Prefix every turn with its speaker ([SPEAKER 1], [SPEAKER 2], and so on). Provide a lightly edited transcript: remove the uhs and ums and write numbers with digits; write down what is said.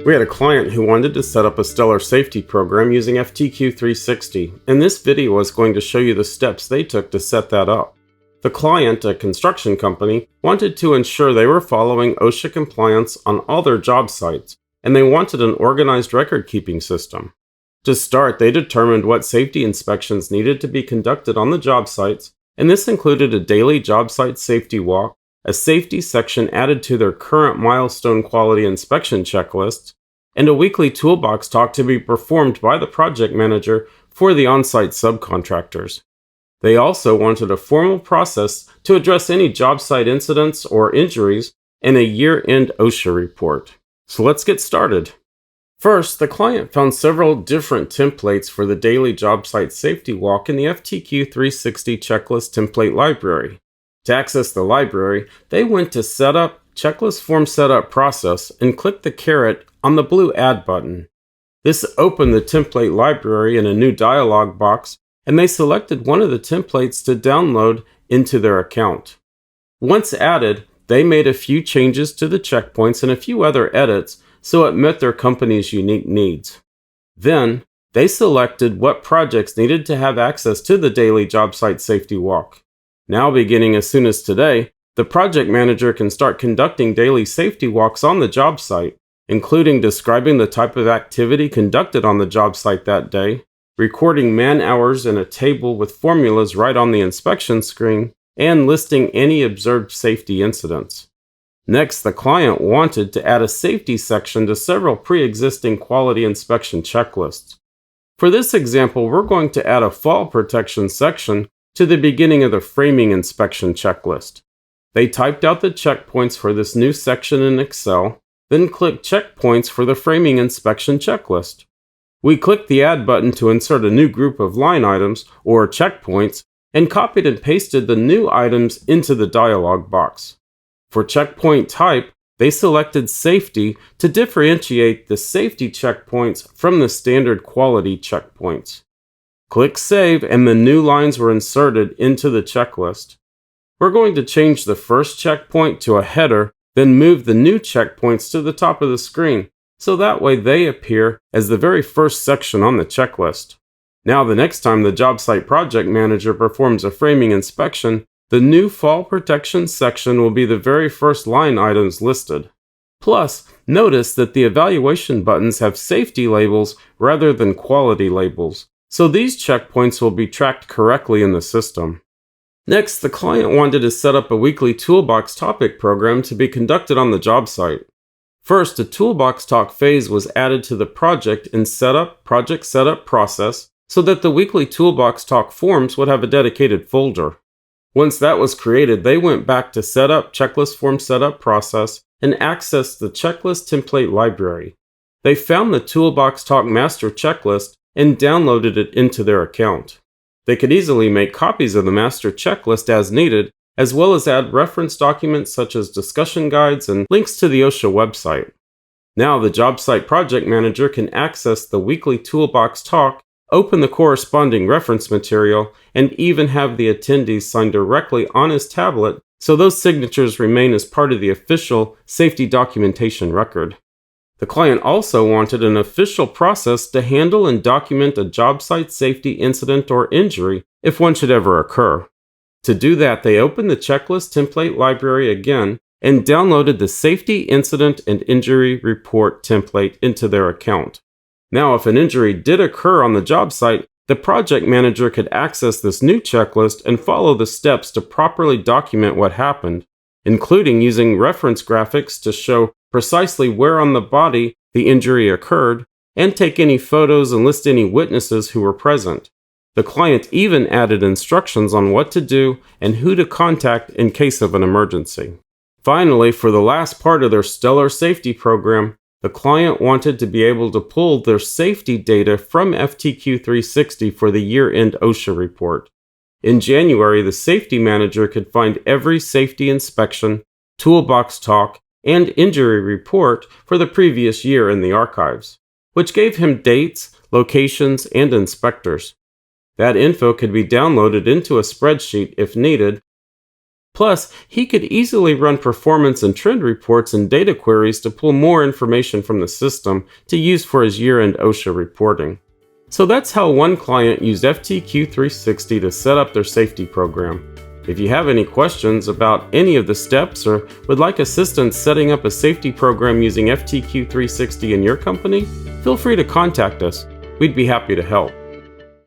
[SPEAKER 1] We had a client who wanted to set up a stellar safety program using FTQ360, and this video is going to show you the steps they took to set that up. The client, a construction company, wanted to ensure they were following OSHA compliance on all their job sites, and they wanted an organized record-keeping system. To start, they determined what safety inspections needed to be conducted on the job sites, and this included a daily job site safety walk, a safety section added to their current milestone quality inspection checklists, and a weekly toolbox talk to be performed by the project manager for the on-site subcontractors. They also wanted a formal process to address any job site incidents or injuries and a year-end OSHA report. So let's get started. First, the client found several different templates for the daily job site safety walk in the FTQ360 checklist template library. To access the library, they went to Setup, Checklist Form Setup Process, and clicked the caret on the blue Add button. This opened the template library in a new dialog box, and they selected one of the templates to download into their account. Once added, they made a few changes to the checkpoints and a few other edits so it met their company's unique needs. Then, they selected what projects needed to have access to the daily job site safety walk. Now, beginning as soon as today, the project manager can start conducting daily safety walks on the job site, including describing the type of activity conducted on the job site that day, recording man-hours in a table with formulas right on the inspection screen, and listing any observed safety incidents. Next, the client wanted to add a safety section to several pre-existing quality inspection checklists. For this example, we're going to add a fall protection section to the beginning of the framing inspection checklist. They typed out the checkpoints for this new section in Excel, then clicked Checkpoints for the framing inspection checklist. We clicked the Add button to insert a new group of line items, or checkpoints, and copied and pasted the new items into the dialog box. For checkpoint type, they selected Safety to differentiate the safety checkpoints from the standard quality checkpoints. Click Save, and the new lines were inserted into the checklist. We're going to change the first checkpoint to a header, then move the new checkpoints to the top of the screen, so that way they appear as the very first section on the checklist. Now, the next time the job site project manager performs a framing inspection, the new fall protection section will be the very first line items listed. Plus, notice that the evaluation buttons have safety labels rather than quality labels, so these checkpoints will be tracked correctly in the system. Next, the client wanted to set up a weekly Toolbox topic program to be conducted on the job site. First, a Toolbox talk phase was added to the project in Setup, Project Setup Process, so that the weekly Toolbox talk forms would have a dedicated folder. Once that was created, they went back to Setup, Checklist Form Setup Process, and accessed the checklist template library. They found the Toolbox Talk master checklist and downloaded it into their account. They could easily make copies of the master checklist as needed, as well as add reference documents such as discussion guides and links to the OSHA website. Now the job site project manager can access the weekly Toolbox talk, open the corresponding reference material, and even have the attendees sign directly on his tablet so those signatures remain as part of the official safety documentation record. The client also wanted an official process to handle and document a job site safety incident or injury if one should ever occur. To do that, they opened the checklist template library again and downloaded the Safety Incident and Injury Report template into their account. Now, if an injury did occur on the job site, the project manager could access this new checklist and follow the steps to properly document what happened, including using reference graphics to show precisely where on the body the injury occurred, and take any photos and list any witnesses who were present. The client even added instructions on what to do and who to contact in case of an emergency. Finally, for the last part of their stellar safety program, the client wanted to be able to pull their safety data from FTQ360 for the year-end OSHA report. In January, the safety manager could find every safety inspection, toolbox talk, and injury report for the previous year in the archives, which gave him dates, locations, and inspectors. That info could be downloaded into a spreadsheet if needed, Plus, he could easily run performance and trend reports and data queries to pull more information from the system to use for his year-end OSHA reporting. So that's how one client used FTQ360 to set up their safety program. If you have any questions about any of the steps or would like assistance setting up a safety program using FTQ360 in your company, feel free to contact us. We'd be happy to help.